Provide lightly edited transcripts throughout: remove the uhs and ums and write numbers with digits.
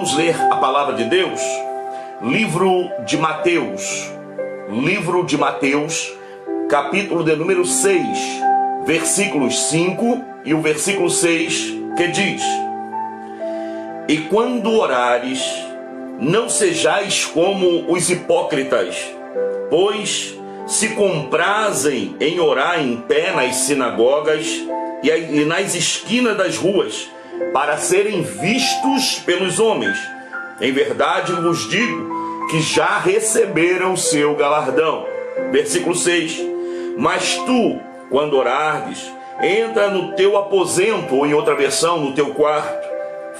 Vamos ler a palavra de Deus? Livro de Mateus, capítulo de número 6, versículos 5 e o versículo 6, que diz: E quando orares, não sejais como os hipócritas, pois se comprazem em orar em pé nas sinagogas e nas esquinas das ruas, para serem vistos pelos homens. Em verdade vos digo que já receberam seu galardão. Versículo 6. Mas tu, quando orares, entra no teu aposento, ou em outra versão, no teu quarto,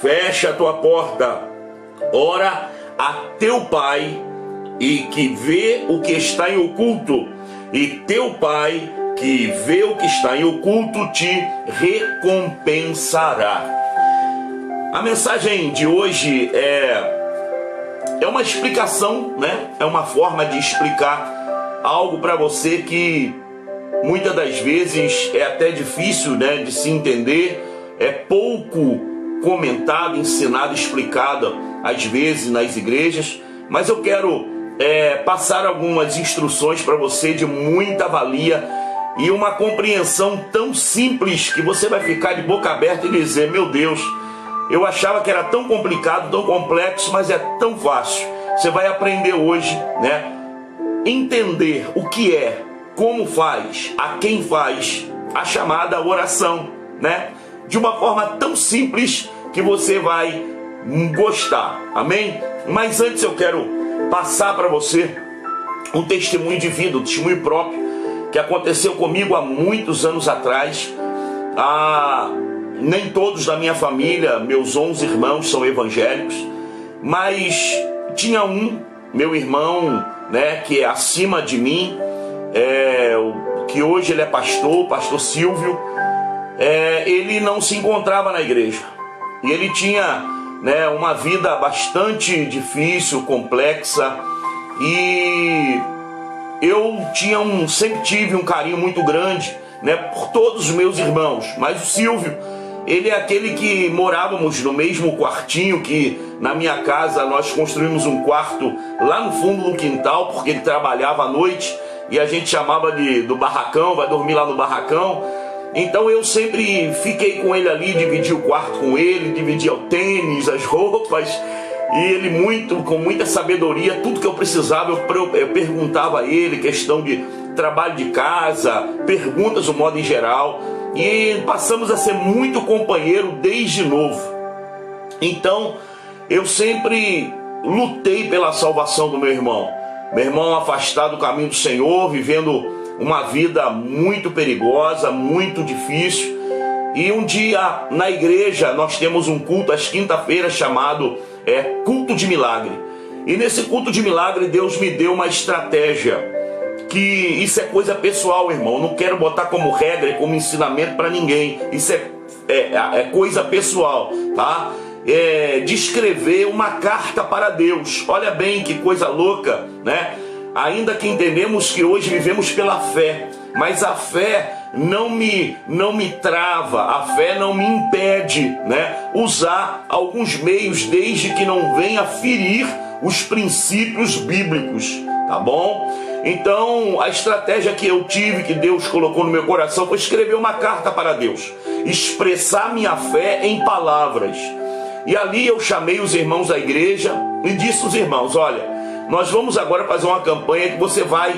fecha a tua porta, ora a teu pai, e que vê o que está em oculto, e teu pai, que vê o que está em oculto, te recompensará. A mensagem de hoje é uma explicação, né? É uma forma de explicar algo para você que muitas das vezes é até difícil, né, de se entender, é pouco comentado, ensinado, explicado às vezes nas igrejas, mas eu quero passar algumas instruções para você de muita valia e uma compreensão tão simples que você vai ficar de boca aberta e dizer: meu Deus, eu achava que era tão complicado, tão complexo, mas é tão fácil. Você vai aprender hoje, né? Entender o que é, como faz, a quem faz a chamada oração, né? De uma forma tão simples que você vai gostar, amém? Mas antes eu quero passar para você um testemunho de vida, um testemunho próprio, que aconteceu comigo há muitos anos atrás. Nem todos da minha família, meus 11 irmãos, são evangélicos, mas tinha meu irmão, né, que é acima de mim, que hoje ele é pastor, pastor Silvio. Ele não se encontrava na igreja, e ele tinha, né, uma vida bastante difícil, complexa, e eu sempre tive um carinho muito grande, né, por todos os meus irmãos, mas o Silvio, ele é aquele que morávamos no mesmo quartinho, que na minha casa nós construímos um quarto lá no fundo do quintal, porque ele trabalhava à noite e a gente chamava do barracão, vai dormir lá no barracão. Então eu sempre fiquei com ele ali, dividi o quarto com ele, dividia o tênis, as roupas, e ele com muita sabedoria, tudo que eu precisava eu perguntava a ele, questão de trabalho de casa, perguntas do modo em geral. E passamos a ser muito companheiro desde novo. Então eu sempre lutei pela salvação do meu irmão. Meu irmão afastado do caminho do Senhor, vivendo uma vida muito perigosa, muito difícil. E um dia na igreja nós temos um culto às quinta-feiras chamado culto de milagre. E nesse culto de milagre Deus me deu uma estratégia, que isso é coisa pessoal, irmão. Não quero botar como regra e como ensinamento para ninguém. Isso é coisa pessoal, tá? De escrever uma carta para Deus. Olha bem que coisa louca, né? Ainda que entendemos que hoje vivemos pela fé, mas a fé não me trava, a fé não me impede, né, usar alguns meios, desde que não venha ferir os princípios bíblicos, tá bom? Então a estratégia que eu tive, que Deus colocou no meu coração, foi escrever uma carta para Deus, expressar minha fé em palavras. E ali eu chamei os irmãos da igreja e disse aos irmãos: olha, nós vamos agora fazer uma campanha que você vai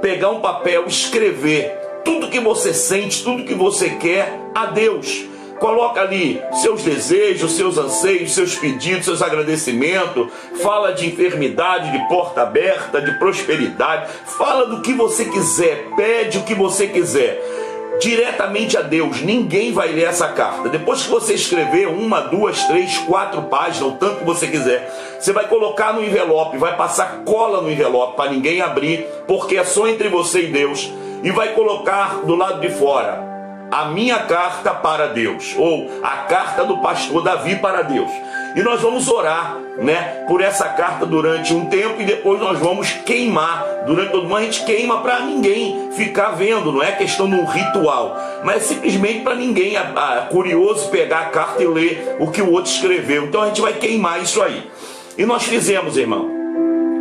pegar um papel, escrever tudo que você sente, tudo que você quer a Deus. Coloca ali seus desejos, seus anseios, seus pedidos, seus agradecimentos. Fala de enfermidade, de porta aberta, de prosperidade. Fala do que você quiser, pede o que você quiser diretamente a Deus. Ninguém vai ler essa carta. Depois que você escrever 1, 2, 3, 4 páginas, o tanto que você quiser, você vai colocar no envelope, vai passar cola no envelope para ninguém abrir, porque é só entre você e Deus, e vai colocar do lado de fora: a minha carta para Deus, ou a carta do pastor Davi para Deus. E nós vamos orar, né, por essa carta durante um tempo, e depois nós vamos queimar. Durante todo mundo a gente queima para ninguém ficar vendo, não é questão de um ritual, mas é simplesmente para ninguém curioso pegar a carta e ler o que o outro escreveu. Então a gente vai queimar isso aí. E nós fizemos, irmão.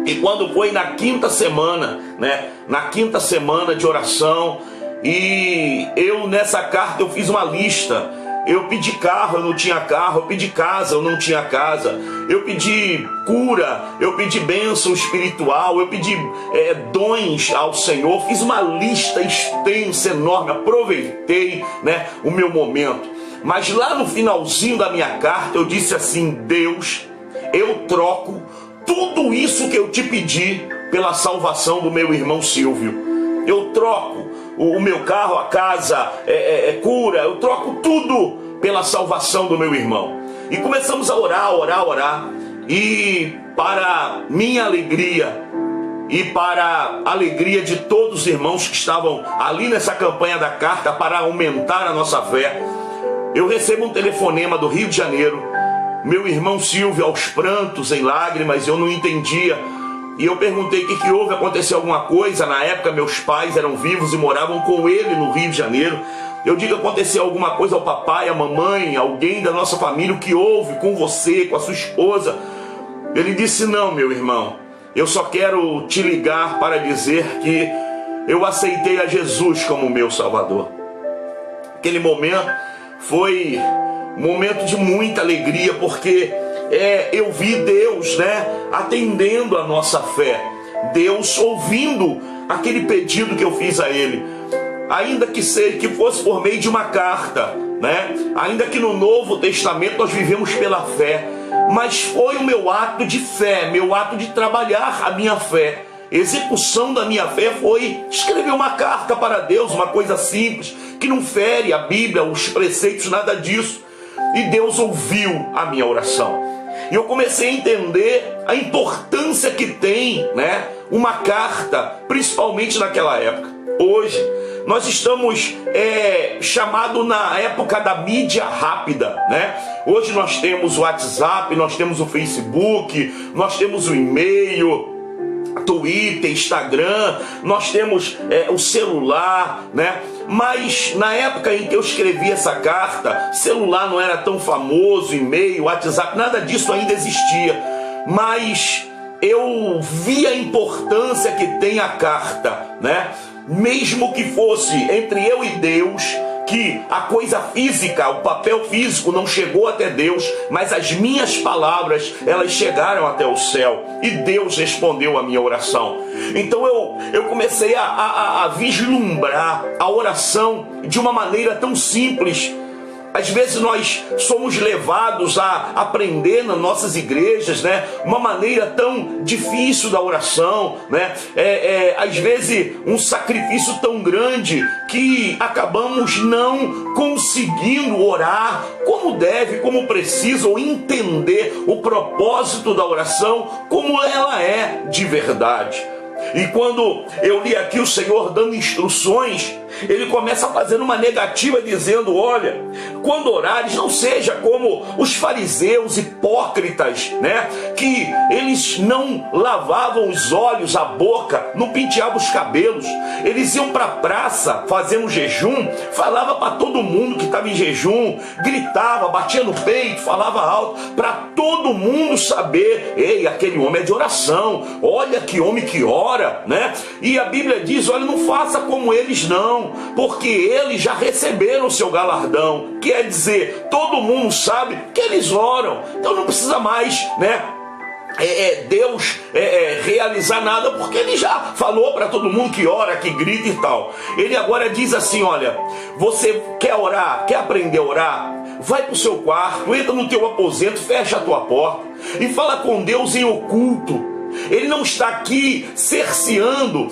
E quando foi na quinta semana, né, na quinta semana de oração, e eu nessa carta eu fiz uma lista. Eu pedi carro, eu não tinha carro. Eu pedi casa, eu não tinha casa. Eu pedi cura, eu pedi bênção espiritual. Eu pedi dons ao Senhor. Fiz uma lista extensa, enorme. Aproveitei, né, o meu momento. Mas lá no finalzinho da minha carta eu disse assim: Deus, eu troco tudo isso que eu te pedi pela salvação do meu irmão Silvio. Eu troco o meu carro, a casa, cura, eu troco tudo pela salvação do meu irmão. E começamos a orar. E para minha alegria e para a alegria de todos os irmãos que estavam ali nessa campanha da carta para aumentar a nossa fé, eu recebo um telefonema do Rio de Janeiro. Meu irmão Silvio aos prantos, em lágrimas, eu não entendia. E eu perguntei o que houve, aconteceu alguma coisa. Na época meus pais eram vivos e moravam com ele no Rio de Janeiro. Eu digo: aconteceu alguma coisa ao papai, à mamãe, alguém da nossa família, o que houve com você, com a sua esposa? Ele disse: não, meu irmão, eu só quero te ligar para dizer que eu aceitei a Jesus como meu Salvador. Aquele momento foi um momento de muita alegria, porque eu vi Deus, né, atendendo a nossa fé, Deus ouvindo aquele pedido que eu fiz a Ele, ainda que fosse por meio de uma carta, né? Ainda que no Novo Testamento nós vivemos pela fé, mas foi o meu ato de fé, meu ato de trabalhar a minha fé. Execução da minha fé foi escrever uma carta para Deus, uma coisa simples, que não fere a Bíblia, os preceitos, nada disso. E Deus ouviu a minha oração. E eu comecei a entender a importância que tem, né, uma carta, principalmente naquela época. Hoje, nós estamos chamados na época da mídia rápida, né? Hoje nós temos o WhatsApp, nós temos o Facebook, nós temos o e-mail, Twitter, Instagram, nós temos o celular, né? Mas na época em que eu escrevi essa carta, celular não era tão famoso, e-mail, WhatsApp, nada disso ainda existia. Mas eu vi a importância que tem a carta, né? Mesmo que fosse entre eu e Deus, que a coisa física, o papel físico não chegou até Deus, mas as minhas palavras, elas chegaram até o céu, e Deus respondeu a minha oração. Então eu comecei a vislumbrar a oração de uma maneira tão simples. Às vezes nós somos levados a aprender nas nossas igrejas, né, uma maneira tão difícil da oração, né? Às vezes um sacrifício tão grande que acabamos não conseguindo orar como deve, como precisa, ou entender o propósito da oração como ela é de verdade. E quando eu li aqui o Senhor dando instruções, Ele começa fazendo uma negativa, dizendo: olha, quando orares, não seja como os fariseus hipócritas, né? Que eles não lavavam os olhos, a boca, não penteavam os cabelos. Eles iam para a praça fazendo jejum, falava para todo mundo que estava em jejum, gritava, batia no peito, falava alto, para todo mundo saber: ei, aquele homem é de oração, olha que homem que ora, né? E a Bíblia diz: olha, não faça como eles não, porque eles já receberam o seu galardão. Quer dizer, todo mundo sabe que eles oram, então não precisa mais, né, Deus realizar nada, porque Ele já falou para todo mundo que ora, que grita e tal. Ele agora diz assim: olha, você quer orar, quer aprender a orar? Vai para o seu quarto, entra no teu aposento, fecha a tua porta e fala com Deus em oculto. Ele não está aqui cerceando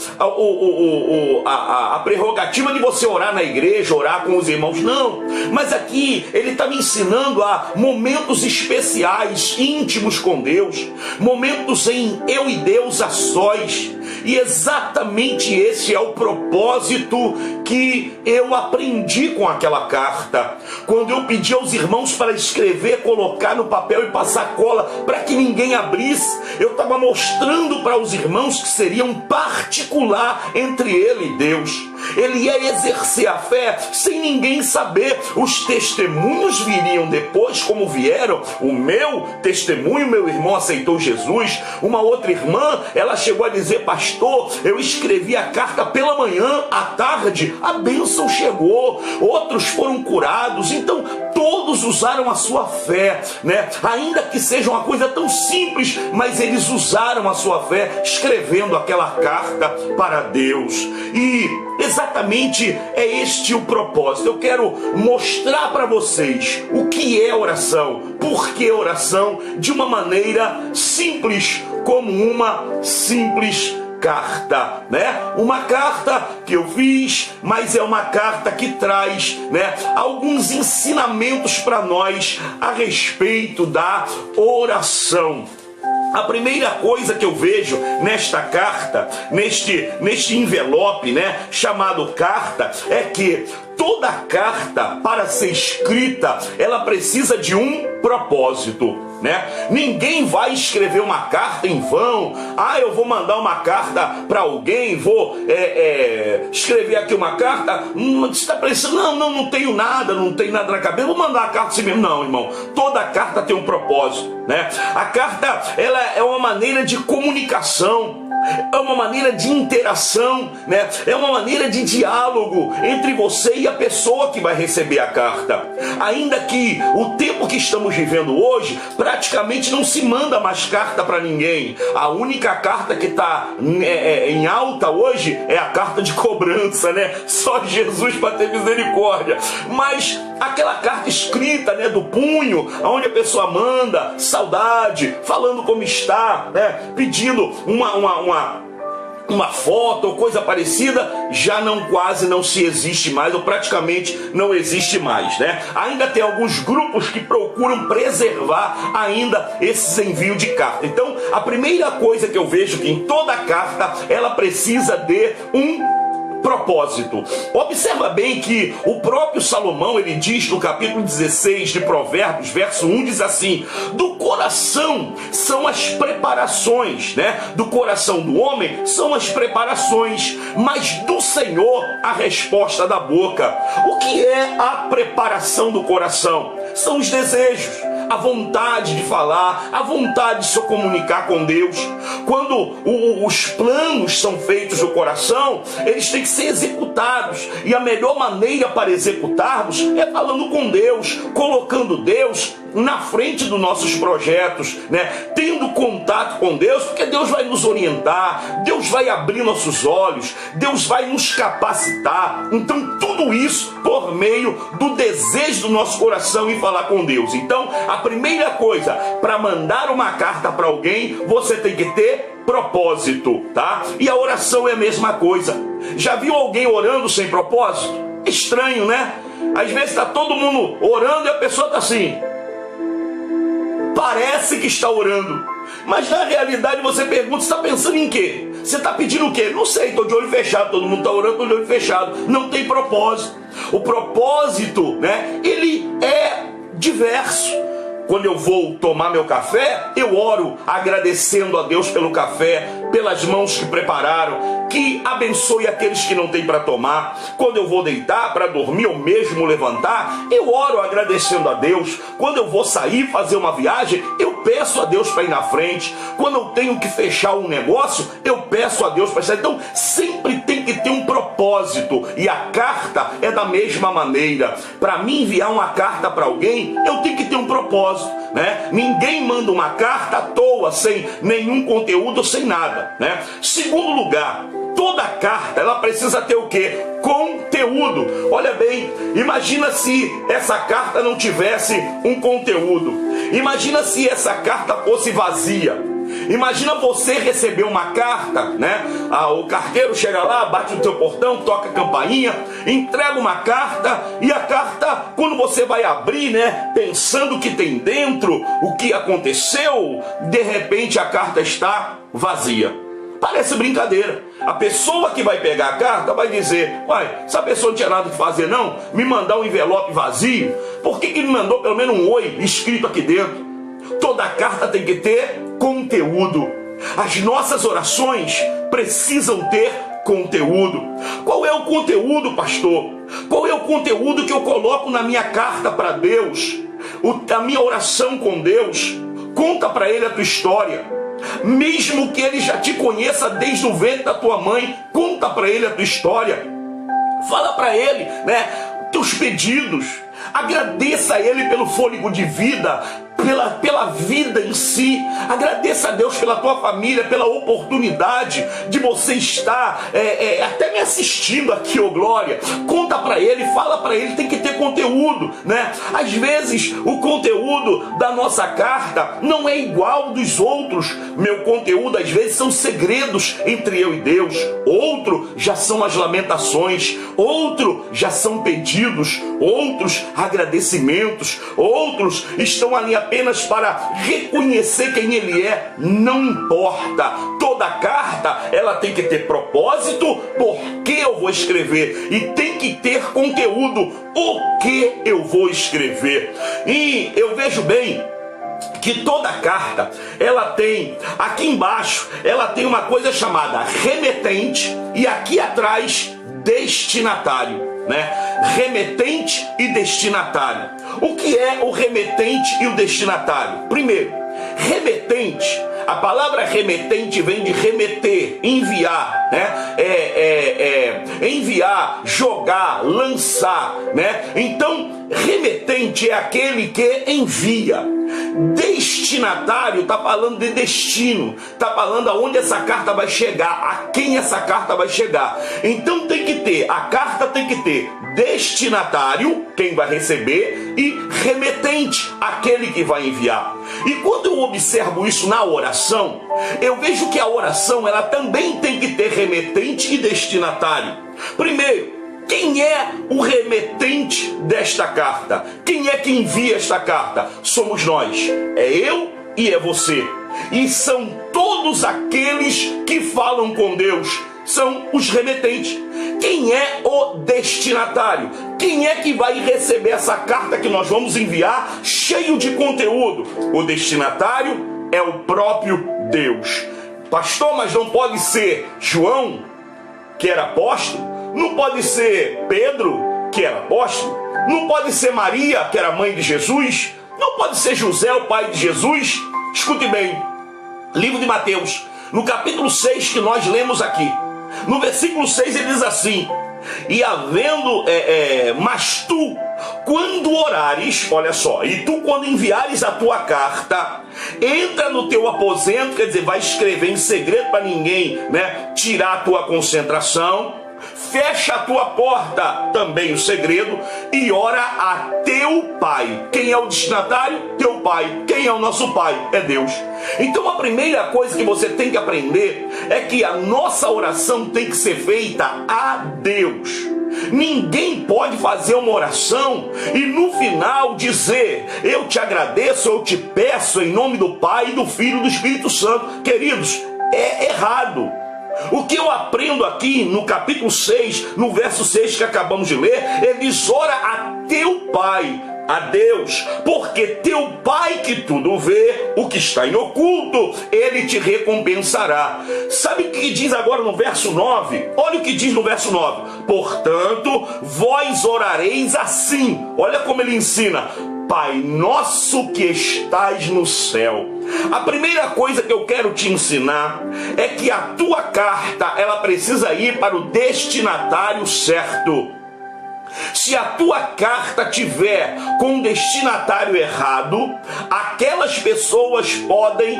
a prerrogativa de você orar na igreja, orar com os irmãos, não. Mas aqui Ele está me ensinando a momentos especiais, íntimos com Deus, momentos em eu e Deus a sós. E exatamente esse é o propósito que eu aprendi com aquela carta. Quando eu pedi aos irmãos para escrever, colocar no papel e passar cola para que ninguém abrisse, eu estava mostrando para os irmãos que seria um particular entre ele e Deus. Ele ia exercer a fé sem ninguém saber. Os testemunhos viriam depois, como vieram. O meu testemunho, meu irmão aceitou Jesus. Uma outra irmã, ela chegou a dizer: pastor, eu escrevi a carta pela manhã, à tarde a bênção chegou. Outros foram curados. Então todos usaram a sua fé, né? Ainda que seja uma coisa tão simples, mas eles usaram a sua fé escrevendo aquela carta para Deus. E exatamente é este o propósito. Eu quero mostrar para vocês o que é oração, por que oração, de uma maneira simples, como uma simples carta, né? Uma carta que eu fiz, mas é uma carta que traz, né, alguns ensinamentos para nós a respeito da oração. A primeira coisa que eu vejo nesta carta, neste envelope, né, chamado carta, é que toda carta, para ser escrita, ela precisa de um propósito, né? Ninguém vai escrever uma carta em vão. Eu vou mandar uma carta para alguém, vou escrever aqui uma carta. Você está pensando, não tenho nada na cabeça, vou mandar a carta assim mesmo. Não, irmão, toda carta tem um propósito, né? A carta, ela é uma maneira de comunicação, é uma maneira de interação, né? É uma maneira de diálogo entre você e a pessoa que vai receber a carta. Ainda que o tempo que estamos vivendo hoje, praticamente não se manda mais carta para ninguém. A única carta que está em alta hoje é a carta de cobrança, né? Só Jesus para ter misericórdia. Mas aquela carta escrita, né, do punho, onde a pessoa manda saudade, falando como está, né, pedindo uma foto ou coisa parecida, já quase não se existe mais, ou praticamente não existe mais, né? Ainda tem alguns grupos que procuram preservar ainda esses envios de carta. Então, a primeira coisa que eu vejo que em toda carta, ela precisa de um propósito. Observa bem que o próprio Salomão, ele diz no capítulo 16 de Provérbios, verso 1, diz assim: do coração são as preparações, né? Do coração do homem são as preparações, mas do Senhor a resposta da boca. O que é a preparação do coração? São os desejos, a vontade de falar, a vontade de se comunicar com Deus. Quando os planos são feitos no coração, eles têm que ser executados. E a melhor maneira para executarmos é falando com Deus, colocando Deus na frente dos nossos projetos, né? Tendo contato com Deus, porque Deus vai nos orientar, Deus vai abrir nossos olhos, Deus vai nos capacitar. Então tudo isso por meio do desejo do nosso coração em falar com Deus. Então a primeira coisa, para mandar uma carta para alguém, você tem que ter propósito, tá? E a oração é a mesma coisa. Já viu alguém orando sem propósito? Estranho, né? Às vezes está todo mundo orando e a pessoa está assim, parece que está orando, mas na realidade você pergunta, você está pensando em quê? Você está pedindo o quê? Não sei, estou de olho fechado, todo mundo está orando, estou de olho fechado. Não tem propósito. O propósito, né, ele é diverso. Quando eu vou tomar meu café, eu oro agradecendo a Deus pelo café, pelas mãos que prepararam, que abençoe aqueles que não têm para tomar. Quando eu vou deitar para dormir ou mesmo levantar, eu oro agradecendo a Deus. Quando eu vou sair, fazer uma viagem, eu peço a Deus para ir na frente. Quando eu tenho que fechar um negócio, eu peço a Deus para sair. Então sempre tem que ter um propósito, e a carta é da mesma maneira. Para mim enviar uma carta para alguém, eu tenho que ter um propósito, né? Ninguém manda uma carta à toa, sem nenhum conteúdo, sem nada, né? Segundo lugar, toda carta, ela precisa ter o quê? Conteúdo. Olha bem, imagina se essa carta não tivesse um conteúdo. Imagina se essa carta fosse vazia. Imagina você receber uma carta, né? O carteiro chega lá, bate no teu portão, toca a campainha, entrega uma carta, e a carta, quando você vai abrir, né, pensando que tem dentro, o que aconteceu, de repente a carta está vazia. Parece brincadeira. A pessoa que vai pegar a carta vai dizer: uai, essa pessoa não tinha nada que fazer não? Me mandar um envelope vazio? Por que me mandou pelo menos um oi escrito aqui dentro? Toda carta tem que ter conteúdo. As nossas orações precisam ter conteúdo. Qual é o conteúdo, pastor? Qual é o conteúdo que eu coloco na minha carta para Deus? A minha oração com Deus? Conta para Ele a tua história. Mesmo que Ele já te conheça desde o ventre da tua mãe, conta para Ele a tua história. Fala para Ele, né, teus pedidos. Agradeça a Ele pelo fôlego de vida, pela vida em si. Agradeça a Deus pela tua família, pela oportunidade de você estar até me assistindo aqui, ô glória. Conta para Ele, fala para Ele, tem que ter conteúdo, né? Às vezes o conteúdo da nossa carta não é igual dos outros. Meu conteúdo às vezes são segredos entre eu e Deus. Outro já são as lamentações, outro já são pedidos, outros agradecimentos, outros estão ali apenas para reconhecer quem Ele é. Não importa. Toda carta, ela tem que ter propósito. Por que eu vou escrever? E tem que ter conteúdo. O que eu vou escrever? E eu vejo bem que toda carta, ela tem, aqui embaixo, ela tem uma coisa chamada remetente e aqui atrás, destinatário, né? Remetente e destinatário. O que é o remetente e o destinatário? Primeiro, remetente, a palavra remetente vem de remeter, enviar, né? Enviar, jogar, lançar, né? Então, remetente é aquele que envia. Destinatário está falando de destino, está falando aonde essa carta vai chegar, a quem essa carta vai chegar. Então tem que ter, a carta tem que ter destinatário, quem vai receber, e remetente, aquele que vai enviar. E quando eu observo isso na oração, eu vejo que a oração ela também tem que ter remetente e destinatário. Primeiro, quem é o remetente desta carta? Quem é que envia esta carta? Somos nós. É eu e é você. E são todos aqueles que falam com Deus. São os remetentes. Quem é o destinatário? Quem é que vai receber essa carta que nós vamos enviar cheio de conteúdo? O destinatário é o próprio Deus. Pastor, mas não pode ser João, que era apóstolo? Não pode ser Pedro, que era apóstolo? Não pode ser Maria, que era mãe de Jesus? Não pode ser José, o pai de Jesus? Escute bem, livro de Mateus, no capítulo 6 que nós lemos aqui, no versículo 6 ele diz assim: e havendo, mas tu, quando orares, olha só, e tu quando enviares a tua carta, entra no teu aposento, quer dizer, vai escrever em segredo para ninguém, né, tirar a tua concentração, fecha a tua porta, também o segredo, e ora a teu pai. Quem é o destinatário? Teu pai. Quem é o nosso pai? É Deus. Então a primeira coisa que você tem que aprender é que a nossa oração tem que ser feita a Deus. Ninguém pode fazer uma oração e no final dizer: eu te agradeço, eu te peço em nome do Pai, do Filho e do Espírito Santo. Queridos, é errado. O que eu aprendo aqui no capítulo 6, no verso 6 que acabamos de ler, ele diz: ora a teu Pai, a Deus, porque teu Pai que tudo vê, o que está em oculto, ele te recompensará. Sabe o que diz agora no verso 9? Olha o que diz no verso 9: portanto, vós orareis assim. Olha como ele ensina: Pai nosso que estás no céu. A primeira coisa que eu quero te ensinar é que a tua carta, ela precisa ir para o destinatário certo. Se a tua carta tiver com um destinatário errado, aquelas pessoas podem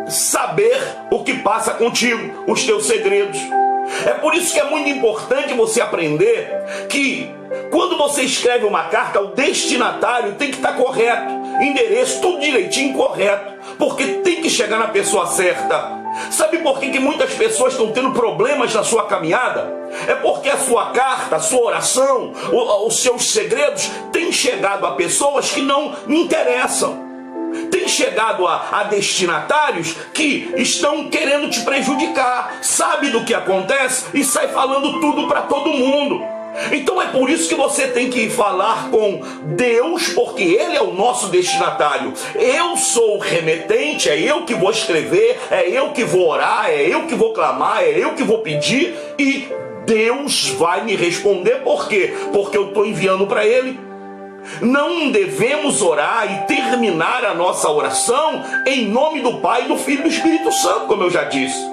saber o que passa contigo, os teus segredos. É por isso que é muito importante você aprender que quando você escreve uma carta, o destinatário tem que estar correto, endereço, tudo direitinho, correto, porque tem que chegar na pessoa certa. Sabe por que muitas pessoas estão tendo problemas na sua caminhada? É porque a sua carta, a sua oração, os seus segredos têm chegado a pessoas que não me interessam. Tem chegado a destinatários que estão querendo te prejudicar, sabe do que acontece e sai falando tudo para todo mundo. Então é por isso que você tem que falar com Deus, porque Ele é o nosso destinatário. Eu sou o remetente, é eu que vou escrever, é eu que vou orar, é eu que vou clamar, é eu que vou pedir, e Deus vai me responder. Por quê? Porque eu estou enviando para Ele. Não devemos orar e terminar a nossa oração em nome do Pai, do Filho e do Espírito Santo, como eu já disse.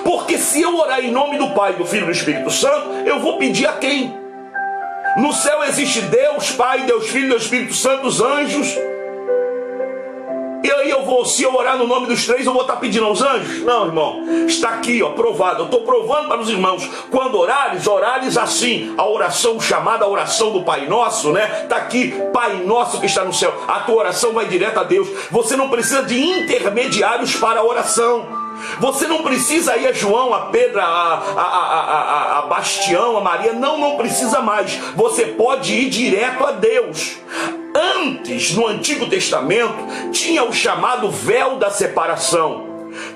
Porque se eu orar em nome do Pai, do Filho e do Espírito Santo, eu vou pedir a quem? No céu existe Deus, Pai, Deus Filho, Deus Espírito Santo, os anjos. E aí se eu orar no nome dos três, eu vou estar pedindo aos anjos? Não, irmão, está aqui, provado. Eu estou provando para os irmãos. Quando orares assim, a oração chamada a oração do Pai Nosso, né? Está aqui, Pai Nosso que está no céu. A tua oração vai direto a Deus. Você não precisa de intermediários para a oração. Você não precisa ir a João, a Pedro, a Bastião, a Maria. Não precisa mais. Você pode ir direto a Deus. Antes, no Antigo Testamento, tinha o chamado véu da separação,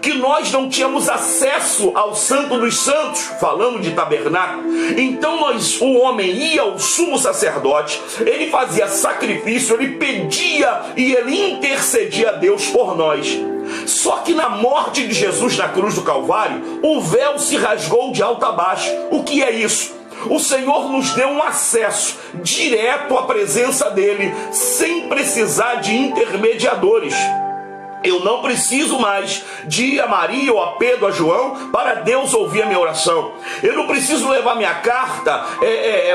que nós não tínhamos acesso ao Santo dos Santos, falando de tabernáculo. Então o homem ia ao sumo sacerdote, ele fazia sacrifício, ele pedia e ele intercedia a Deus por nós. Só que na morte de Jesus na cruz do Calvário, o véu se rasgou de alto a baixo. O que é isso? O Senhor nos deu um acesso direto à presença dele, sem precisar de intermediadores. Eu não preciso mais de ir a Maria ou a Pedro, a João, para Deus ouvir a minha oração. Eu não preciso levar minha carta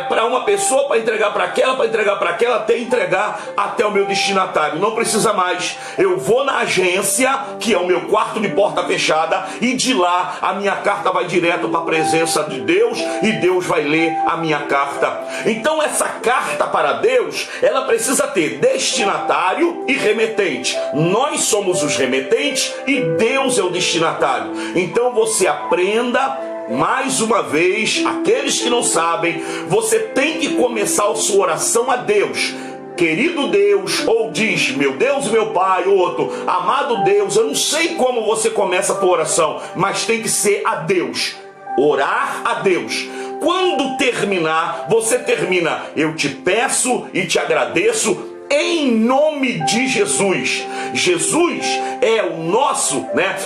para uma pessoa, para entregar para aquela, até entregar até o meu destinatário. Não precisa mais. Eu vou na agência, que é o meu quarto de porta fechada, e de lá a minha carta vai direto para a presença de Deus, e Deus vai ler a minha carta. Então essa carta para Deus, ela precisa ter destinatário e remetente. Nós somos os remetentes e Deus é o destinatário. Então você aprenda mais uma vez, aqueles que não sabem, você tem que começar a sua oração a Deus. Querido Deus, ou diz, meu Deus e meu Pai, ou outro, amado Deus. Eu não sei como você começa a tua oração, mas tem que ser a Deus. Orar a Deus. Quando terminar, você termina: eu te peço e te agradeço em nome de Jesus. Jesus é o nosso, né?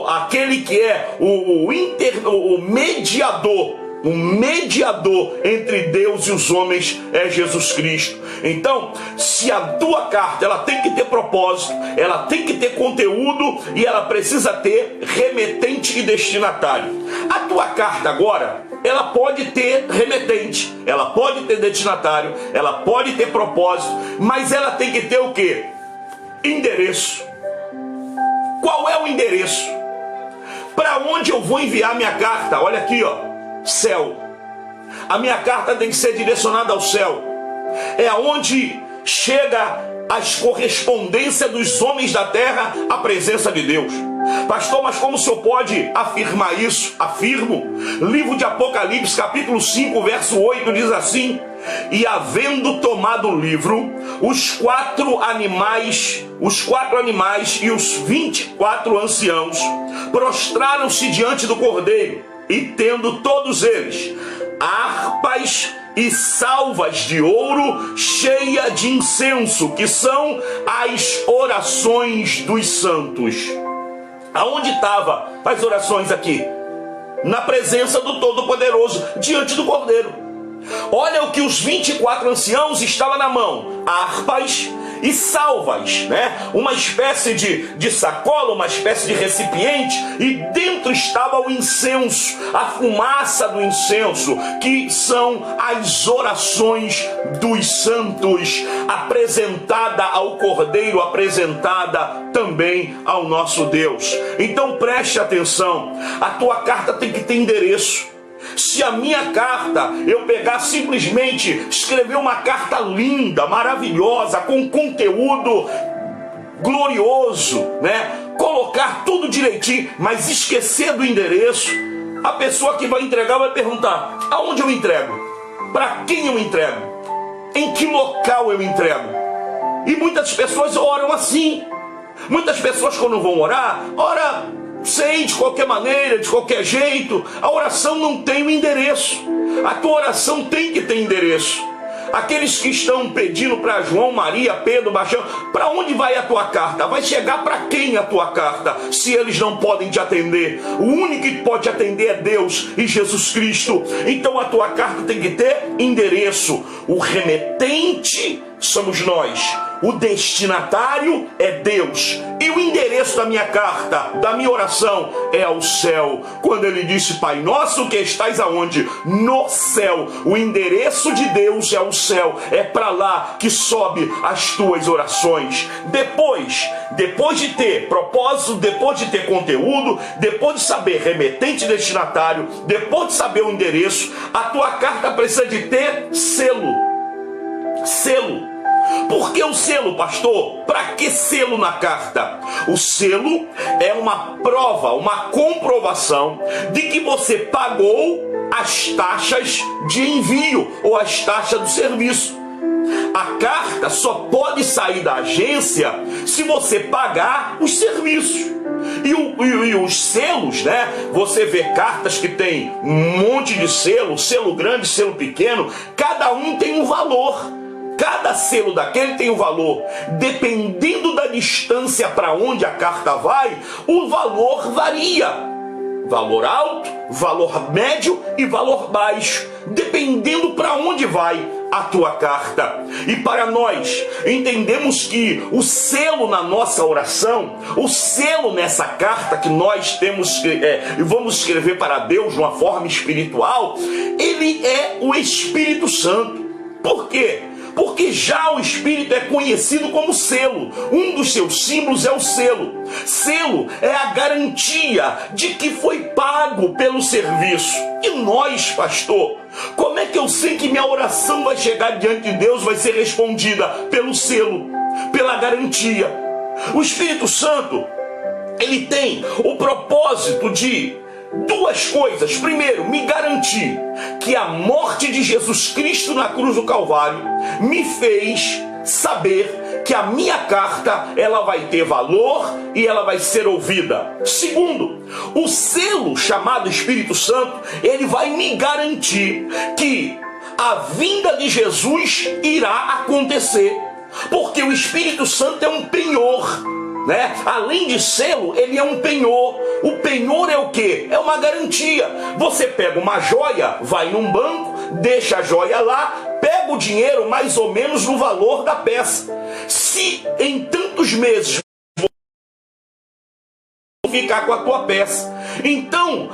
Aquele que é o mediador. O mediador entre Deus e os homens é Jesus Cristo. Então, se a tua carta, ela tem que ter propósito, ela tem que ter conteúdo e ela precisa ter remetente e destinatário. A tua carta agora, ela pode ter remetente, ela pode ter destinatário, ela pode ter propósito, mas ela tem que ter o quê? Endereço. Qual é o endereço? Para onde eu vou enviar minha carta? Olha aqui, céu. A minha carta tem que ser direcionada ao céu. É aonde chega as correspondências dos homens da terra à presença de Deus. Pastor, mas como o senhor pode afirmar isso? Afirmo. Livro de Apocalipse, capítulo 5, verso 8, diz assim: e havendo tomado o livro, os quatro animais e os 24 anciãos prostraram-se diante do Cordeiro, e tendo todos eles harpas e salvas de ouro cheia de incenso, que são as orações dos santos. Aonde estavam as orações aqui? Na presença do Todo-Poderoso, diante do Cordeiro. Olha o que os 24 anciãos estavam na mão: harpas e salvas, né? Uma espécie de sacola, uma espécie de recipiente, e dentro estava o incenso, a fumaça do incenso, que são as orações dos santos, apresentada ao Cordeiro, apresentada também ao nosso Deus. Então preste atenção, a tua carta tem que ter endereço. Se a minha carta, eu pegar simplesmente, escrever uma carta linda, maravilhosa, com conteúdo glorioso, né? Colocar tudo direitinho, mas esquecer do endereço, a pessoa que vai entregar vai perguntar: aonde eu entrego? Para quem eu entrego? Em que local eu entrego? E muitas pessoas oram assim. Muitas pessoas, quando vão orar, ora sem, de qualquer maneira, de qualquer jeito. A oração não tem um endereço. A tua oração tem que ter endereço. Aqueles que estão pedindo para João, Maria, Pedro, Baixão, para onde vai a tua carta? Vai chegar para quem a tua carta, se eles não podem te atender? O único que pode te atender é Deus e Jesus Cristo. Então a tua carta tem que ter endereço. O remetente somos nós, o destinatário é Deus, e o endereço da minha carta, da minha oração, é ao céu. Quando ele disse: Pai nosso que estais aonde? No céu. O endereço de Deus é ao céu, é para lá que sobe as tuas orações. Depois de ter propósito, depois de ter conteúdo, depois de saber remetente e destinatário, depois de saber o endereço, a tua carta precisa de ter selo. Selo. Por que o selo, pastor? Para que selo na carta? O selo é uma prova, uma comprovação de que você pagou as taxas de envio ou as taxas do serviço. A carta só pode sair da agência se você pagar os serviços. E os selos, né? Você vê cartas que tem um monte de selo grande, selo pequeno, cada um tem um valor. Cada selo daquele tem um valor. Dependendo da distância para onde a carta vai, o valor varia. Valor alto, valor médio e valor baixo. Dependendo para onde vai a tua carta. E para nós, entendemos que o selo na nossa oração, o selo nessa carta que nós temos e vamos escrever para Deus de uma forma espiritual, ele é o Espírito Santo. Por quê? Porque já o Espírito é conhecido como selo. Um dos seus símbolos é o selo. Selo é a garantia de que foi pago pelo serviço. E nós, pastor, como é que eu sei que minha oração vai chegar diante de Deus, vai ser respondida? Pelo selo, pela garantia. O Espírito Santo, ele tem o propósito de duas coisas. Primeiro, me garantir que a morte de Jesus Cristo na cruz do Calvário me fez saber que a minha carta, ela vai ter valor e ela vai ser ouvida. Segundo, o selo chamado Espírito Santo, ele vai me garantir que a vinda de Jesus irá acontecer, porque o Espírito Santo é um penhor, né? Além de selo, ele é um penhor. O penhor é o quê? É uma garantia. Você pega uma joia, vai num banco, deixa a joia lá, pega o dinheiro mais ou menos no valor da peça. Se em tantos meses ficar com a tua peça, então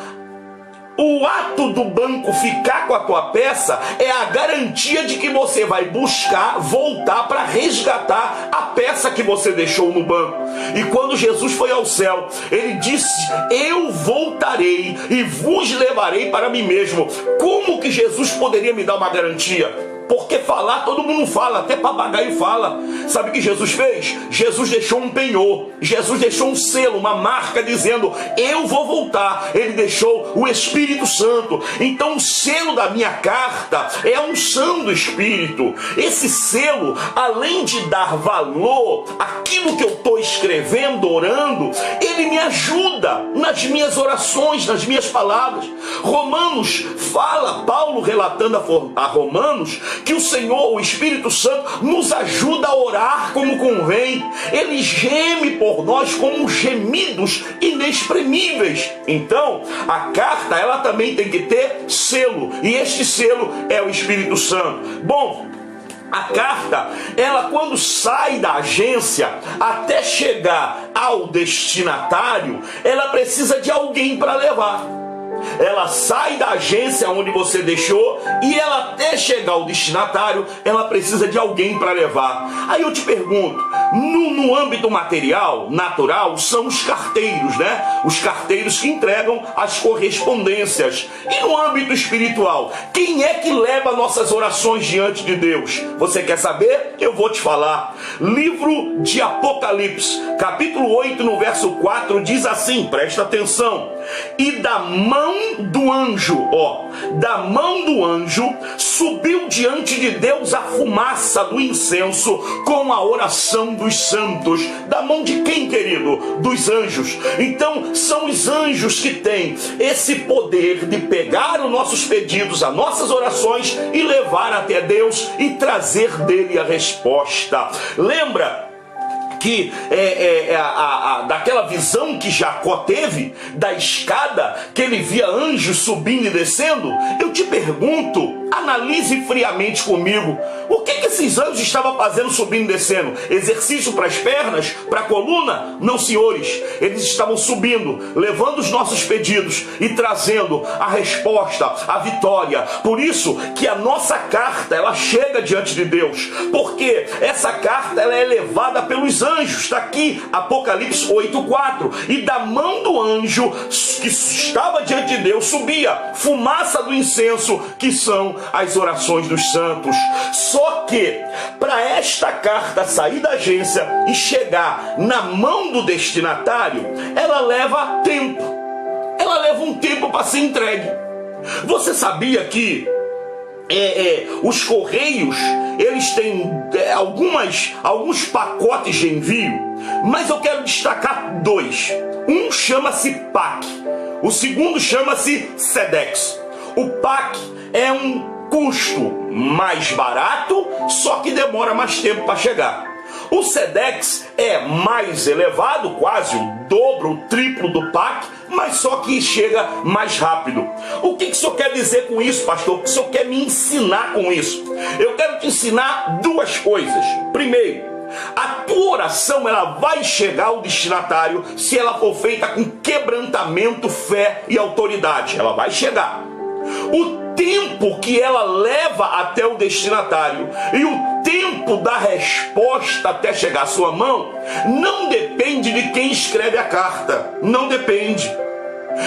o ato do banco ficar com a tua peça é a garantia de que você vai buscar voltar para resgatar a peça que você deixou no banco. E quando Jesus foi ao céu, ele disse: eu voltarei e vos levarei para mim mesmo. Como que Jesus poderia me dar uma garantia? Porque falar, todo mundo fala, até papagaio fala. Sabe o que Jesus fez? Jesus deixou um penhor, Jesus deixou um selo, uma marca dizendo: eu vou voltar. Ele deixou o Espírito Santo. Então o selo da minha carta é a unção do Espírito. Esse selo, além de dar valor àquilo que eu estou escrevendo, orando, ele me ajuda nas minhas orações, nas minhas palavras. Romanos fala, Paulo relatando a Romanos, que o Senhor, o Espírito Santo, nos ajuda a orar como convém. Ele geme por nós como gemidos inexprimíveis. Então, a carta, ela também tem que ter selo. E este selo é o Espírito Santo. Bom, a carta, ela quando sai da agência até chegar ao destinatário, ela precisa de alguém para levar. Ela sai da agência onde você deixou e ela até chegar ao destinatário, ela precisa de alguém para levar. Aí eu te pergunto, no âmbito material, natural, são os carteiros, né? Os carteiros que entregam as correspondências. E no âmbito espiritual, quem é que leva nossas orações diante de Deus? Você quer saber? Eu vou te falar. Livro de Apocalipse, capítulo 8, no verso 4, diz assim, presta atenção: e da mão do anjo, da mão do anjo, subiu diante de Deus a fumaça do incenso com a oração dos santos. Da mão de quem, querido? Dos anjos. Então, são os anjos que têm esse poder de pegar os nossos pedidos, as nossas orações e levar até Deus e trazer dele a resposta. Lembra que daquela visão que Jacó teve, da escada, que ele via anjos subindo e descendo? Eu te pergunto, analise friamente comigo, o que esses anjos estavam fazendo subindo e descendo? Exercício para as pernas? Para a coluna? Não, senhores, eles estavam subindo, levando os nossos pedidos e trazendo a resposta, a vitória. Por isso que a nossa carta, ela chega diante de Deus, porque essa carta, ela é levada pelos anjos. Está aqui, Apocalipse 8:4, e da mão do anjo que estava diante de Deus subia fumaça do incenso, que são as orações dos santos. Só que para esta carta sair da agência e chegar na mão do destinatário, ela leva tempo. Ela leva um tempo para ser entregue. Você sabia que os correios, eles têm alguns pacotes de envio, mas eu quero destacar dois. Um chama-se PAC, o segundo chama-se SEDEX. O PAC é um custo mais barato, só que demora mais tempo para chegar. O SEDEX é mais elevado, quase o dobro, o triplo do PAC, mas só que chega mais rápido. O que o senhor quer dizer com isso, pastor? O que o senhor quer me ensinar com isso? Eu quero te ensinar duas coisas. Primeiro, a tua oração, ela vai chegar ao destinatário se ela for feita com quebrantamento, fé e autoridade. Ela vai chegar. O tempo que ela leva até o destinatário e o tempo da resposta até chegar à sua mão não depende de quem escreve a carta. Não depende.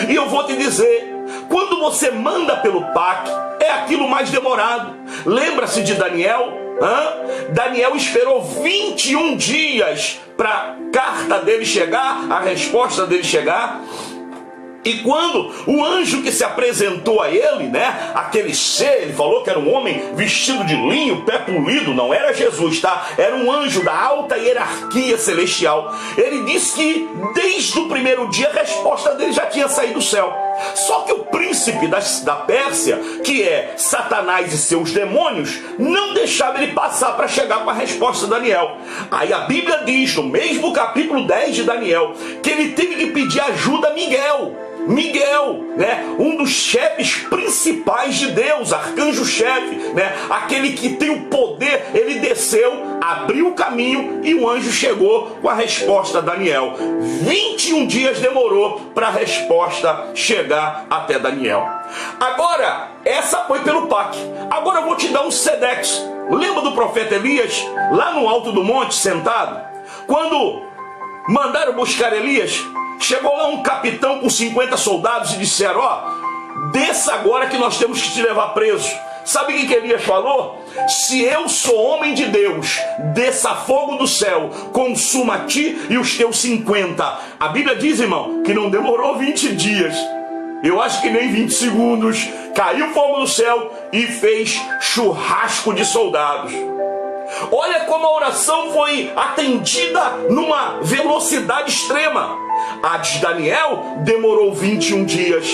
E eu vou te dizer, quando você manda pelo PAC, é aquilo mais demorado. Lembra-se de Daniel? Daniel esperou 21 dias para a carta dele chegar, a resposta dele chegar. E quando o anjo que se apresentou a ele, aquele ser, ele falou que era um homem vestido de linho, pé polido, não era Jesus, tá? Era um anjo da alta hierarquia celestial. Ele disse que desde o primeiro dia a resposta dele já tinha saído do céu. Só que o príncipe da Pérsia, que é Satanás e seus demônios, não deixava ele passar para chegar com a resposta de Daniel. Aí a Bíblia diz, no mesmo capítulo 10 de Daniel, que ele teve que pedir ajuda a Miguel, um dos chefes principais de Deus, arcanjo-chefe, aquele que tem o poder. Ele desceu, abriu o caminho e o anjo chegou com a resposta a Daniel. 21 dias demorou para a resposta chegar até Daniel. Agora, essa foi pelo PAC. Agora eu vou te dar um SEDEX. Lembra do profeta Elias, lá no alto do monte, sentado? Quando mandaram buscar Elias, chegou lá um capitão com 50 soldados e disseram: desça agora que nós temos que te levar preso. Sabe o que Elias falou? Se eu sou homem de Deus, desça fogo do céu, consuma a ti e os teus 50. A Bíblia diz, irmão, que não demorou 20 dias. Eu acho que nem 20 segundos. Caiu fogo do céu e fez churrasco de soldados. Olha como a oração foi atendida numa velocidade extrema. A de Daniel demorou 21 dias.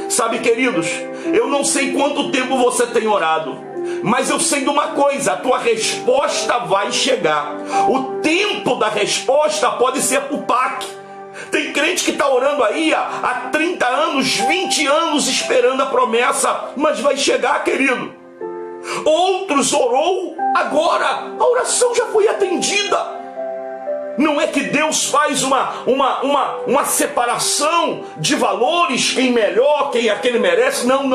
Sabe, queridos, eu não sei quanto tempo você tem orado, mas eu sei de uma coisa: a tua resposta vai chegar. O tempo da resposta pode ser por PAC. Tem crente que está orando aí há 30 anos, 20 anos esperando a promessa, mas vai chegar, querido. Outros orou agora, a oração já foi atendida. Não é que Deus faz uma separação de valores, quem melhor, quem aquele merece. Não.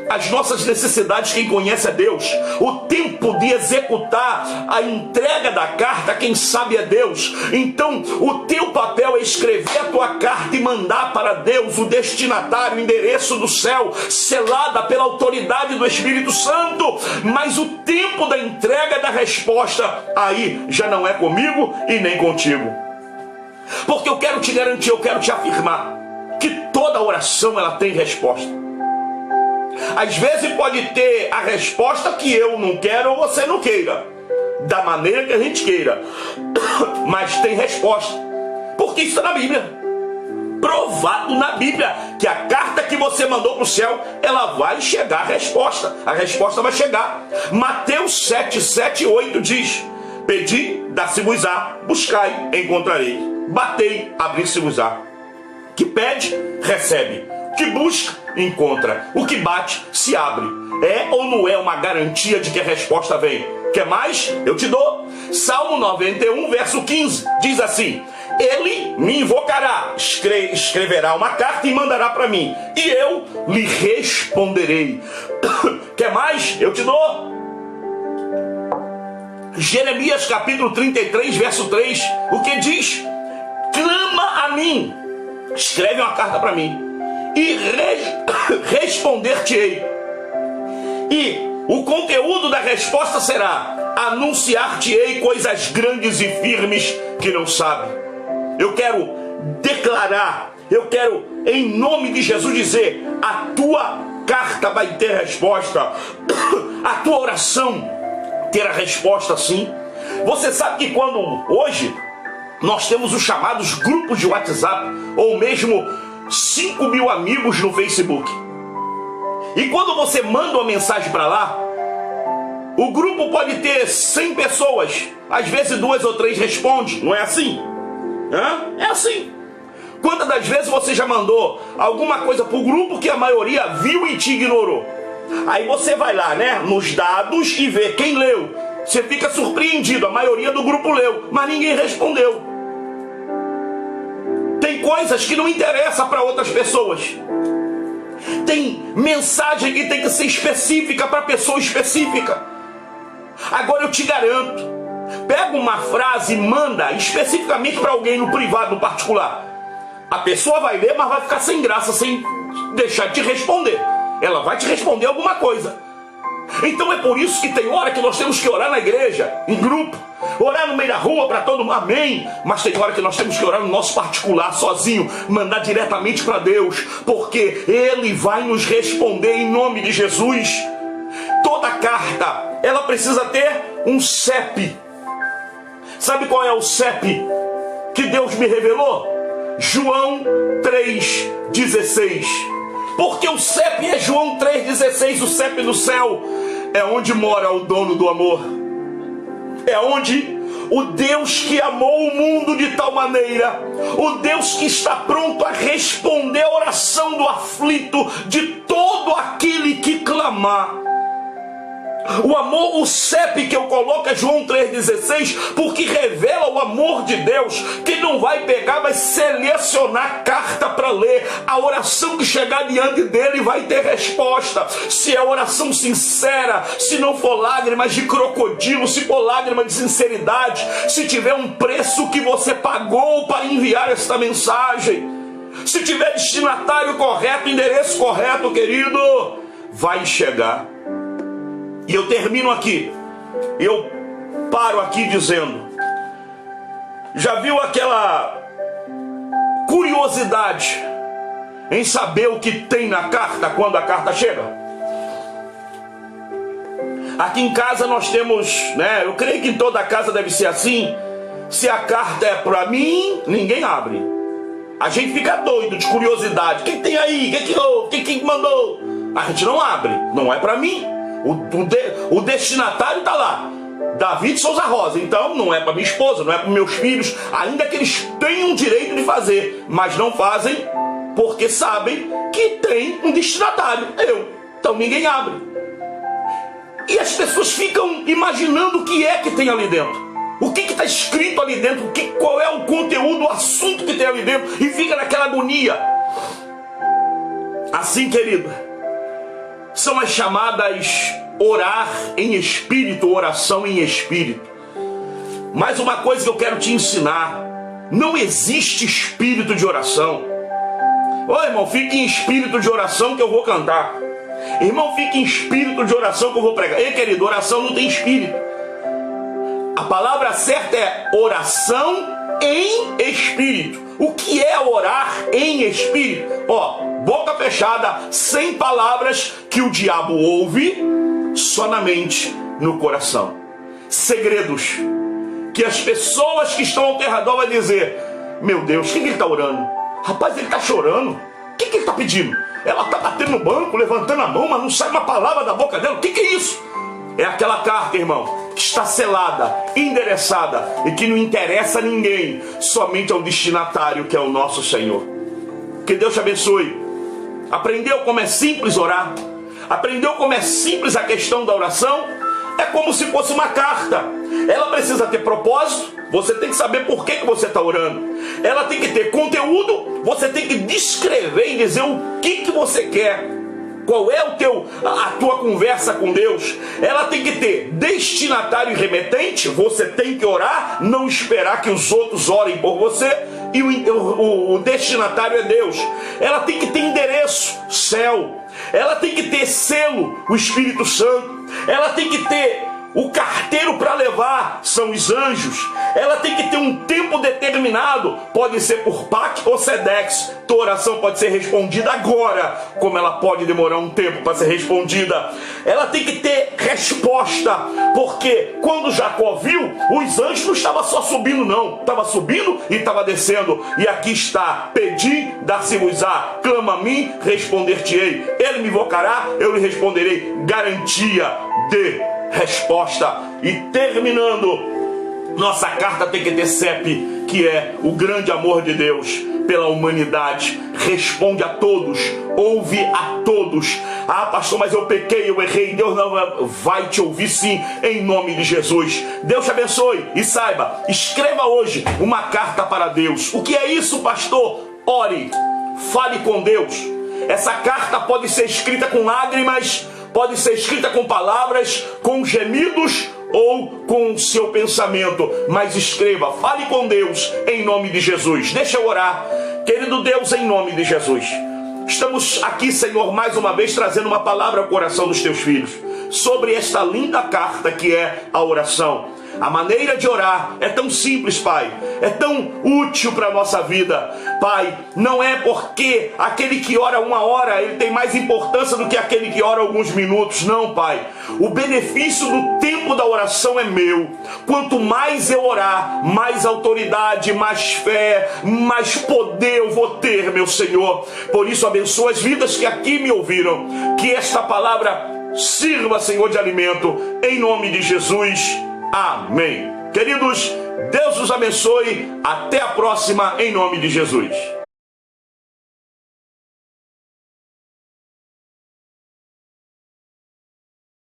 As nossas necessidades, quem conhece é Deus. O tempo de executar a entrega da carta, quem sabe é Deus. Então, o teu papel é escrever a tua carta e mandar para Deus, o destinatário, o endereço do céu, selada pela autoridade do Espírito Santo. Mas o tempo da entrega da resposta, aí já não é comigo e nem contigo. Porque eu quero te garantir, eu quero te afirmar que toda oração ela tem resposta. Às vezes pode ter a resposta que eu não quero ou você não queira, da maneira que a gente queira, mas tem resposta, porque isso está na Bíblia. Provado na Bíblia que a carta que você mandou para o céu, ela vai chegar a resposta vai chegar. Mateus 7, 7 e 8 diz: pedi, dá-se-vos-á, buscai, encontrarei, batei, abrir-se-vos-á. Que pede, recebe, que busca, encontra, o que bate, se abre. É ou não é uma garantia de que a resposta vem? Quer mais? Eu te dou. Salmo 91, verso 15, diz assim: ele me invocará, escreverá uma carta e mandará para mim, e eu lhe responderei. Quer mais? Eu te dou. Jeremias capítulo 33, verso 3, o que diz? Clama a mim, escreve uma carta para mim, e responder-te-ei. E o conteúdo da resposta será: anunciar-te-ei coisas grandes e firmes que não sabe. Eu quero declarar, eu quero em nome de Jesus dizer: a tua carta vai ter resposta, a tua oração terá resposta sim. Você sabe que quando hoje nós temos os chamados grupos de WhatsApp, ou mesmo 5.000 amigos no Facebook, e quando você manda uma mensagem para lá, o grupo pode ter 100 pessoas, às vezes 2 ou 3 respondem, não é assim? É assim. Quantas das vezes você já mandou alguma coisa para o grupo que a maioria viu e te ignorou? Aí você vai lá, né, nos dados e vê quem leu. Você fica surpreendido, a maioria do grupo leu, mas ninguém respondeu. Tem coisas que não interessam para outras pessoas. Tem mensagem que tem que ser específica para pessoa específica. Agora eu te garanto, pega uma frase e manda especificamente para alguém no privado, no particular. A pessoa vai ler, mas vai ficar sem graça, sem deixar de te responder. Ela vai te responder alguma coisa. Então é por isso que tem hora que nós temos que orar na igreja, em grupo, orar no meio da rua para todo mundo, amém. Mas tem hora que nós temos que orar no nosso particular, sozinho, mandar diretamente para Deus, porque Ele vai nos responder em nome de Jesus. Toda carta, ela precisa ter um CEP. Sabe qual é o CEP que Deus me revelou? João 3,16. Porque o CEP é João 3,16, o CEP do céu. É onde mora o dono do amor. É onde o Deus que amou o mundo de tal maneira, o Deus que está pronto a responder a oração do aflito, de todo aquele que clamar. O amor, o CEP que eu coloco é João 3,16, porque revela o amor de Deus, que não vai pegar, vai selecionar carta para ler. A oração que chegar diante dele vai ter resposta. Se é oração sincera, se não for lágrimas de crocodilo, se for lágrima de sinceridade, se tiver um preço que você pagou para enviar esta mensagem, se tiver destinatário correto, endereço correto, querido, vai chegar. E eu termino aqui, eu paro aqui dizendo: já viu aquela curiosidade em saber o que tem na carta quando a carta chega? Aqui em casa nós temos, né, eu creio que em toda casa deve ser assim. Se a carta é para mim, ninguém abre. A gente fica doido de curiosidade. O que tem aí? O que mandou? A gente não abre, não é para mim. O destinatário está lá, David Souza Rosa. Então não é para minha esposa, não é para meus filhos, ainda que eles tenham o direito de fazer, mas não fazem porque sabem que tem um destinatário, então ninguém abre. E as pessoas ficam imaginando o que é que tem ali dentro, o que está escrito ali dentro, qual é o conteúdo, o assunto que tem ali dentro, e fica naquela agonia. Assim, querido, são as chamadas orar em espírito, oração em espírito. Mais uma coisa que eu quero te ensinar: não existe espírito de oração. Ô irmão, fique em espírito de oração que eu vou cantar. Irmão, fique em espírito de oração que eu vou pregar. Ei, querido, oração não tem espírito. A palavra certa é oração em espírito. O que é orar em espírito? Boca fechada, sem palavras, que o diabo ouve, só na mente, no coração. Segredos que as pessoas que estão ao teu redor vão dizer: meu Deus, o que ele está orando? Rapaz, ele está chorando. O que ele está pedindo? Ela está batendo no banco, levantando a mão, mas não sai uma palavra da boca dela. O que é isso? É aquela carta, irmão, que está selada, endereçada e que não interessa a ninguém, somente ao destinatário, que é o nosso Senhor. Que Deus te abençoe. Aprendeu como é simples orar? Aprendeu como é simples a questão da oração? É como se fosse uma carta. Ela precisa ter propósito. Você tem que saber por que você está orando. Ela tem que ter conteúdo. Você tem que descrever e dizer o que você quer. Qual é a tua conversa com Deus? Ela tem que ter destinatário e remetente. Você tem que orar, não esperar que os outros orem por você. E o destinatário é Deus. Ela tem que ter endereço, céu. Ela tem que ter selo, o Espírito Santo. Ela tem que ter o carteiro para levar, são os anjos. Ela tem que ter um tempo determinado, pode ser por PAC ou SEDEX. Tua oração pode ser respondida agora, como ela pode demorar um tempo para ser respondida. Ela tem que ter resposta, porque quando Jacó viu, os anjos não estavam só subindo não, estava subindo e estava descendo. E aqui está: pedi, dar-se-vos-á, clama a mim, responder-te-ei. Ele me invocará, eu lhe responderei. Garantia de resposta. E terminando, nossa carta tem que ter CEP, que é o grande amor de Deus pela humanidade. Responde a todos, ouve a todos. Ah, pastor, mas eu pequei, eu errei. Deus não vai te ouvir, sim, em nome de Jesus. Deus te abençoe e saiba, escreva hoje uma carta para Deus. O que é isso, pastor? Ore, fale com Deus. Essa carta pode ser escrita com lágrimas, pode ser escrita com palavras, com gemidos ou com o seu pensamento. Mas escreva, fale com Deus em nome de Jesus. Deixa eu orar. Querido Deus, em nome de Jesus, estamos aqui, Senhor, mais uma vez trazendo uma palavra ao coração dos teus filhos sobre esta linda carta que é a oração. A maneira de orar é tão simples, Pai, é tão útil para a nossa vida. Pai, não é porque aquele que ora uma hora, ele tem mais importância do que aquele que ora alguns minutos. Não, Pai, o benefício do tempo da oração é meu. Quanto mais eu orar, mais autoridade, mais fé, mais poder eu vou ter, meu Senhor. Por isso, abençoa as vidas que aqui me ouviram, que esta palavra sirva, Senhor, de alimento, em nome de Jesus. Amém. Queridos, Deus os abençoe. Até a próxima, em nome de Jesus.